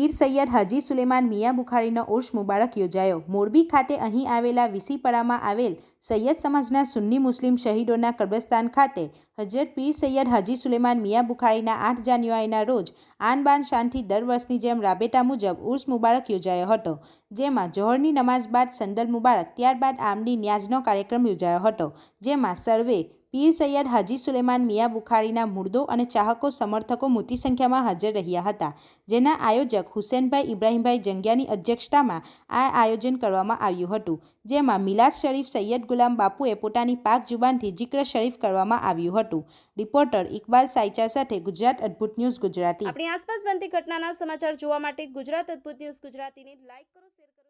પીર સૈયદ હાજી સુલેમાન મિયા બુખારીનો ઉર્સ મુબારક યોજાયો। મોરબી ખાતે અહીં આવેલા વિસીપરામાં આવેલ સૈયદ સમાજના સુન્ની મુસ્લિમ શહીદોના કબ્રસ્તાન ખાતે હજરત પીર સૈયદ હાજી સુલેમાન મિયા બુખારીના 8 જાન્યુઆરીના રોજ આન બાન શાનથી દર વર્ષની જેમ રાબેતા મુજબ ઉર્સ મુબારક યોજાયો હતો, જેમાં જોહરની નમાઝ બાદ સંદલ મુબારક ત્યારબાદ આમની ન્યાઝનો કાર્યક્રમ યોજાયો હતો, જેમાં સર્વે પીર સૈયદ હાજી સુલેમાન મિયા બુખારીના મુર્દો અને ચાહકો સમર્થકો મોટી સંખ્યામાં હાજર રહ્યા હતા, જેના આયોજક હુસેનભાઈ ઇબ્રાહીમભાઈ જંગિયાની અધ્યક્ષતામાં આ આયોજન કરવામાં આવ્યું હતું, જેમાં મિલાદ શરીફ સૈયદ ગુલામ બાપુએ પોતાની પાક જુબાનથી જિક્ર શરીફ કરવામાં આવ્યું હતું। રિપોર્ટર ઇકબાલ સાયચા સાથે ગુજરાત અદ્ભુત ન્યૂઝ ગુજરાતી। આપણી આસપાસ બનતી ઘટનાના સમાચાર જોવા માટે ગુજરાત અદ્ભુત ન્યૂઝ ગુજરાતીને લાઈક કરો, શેર કરો।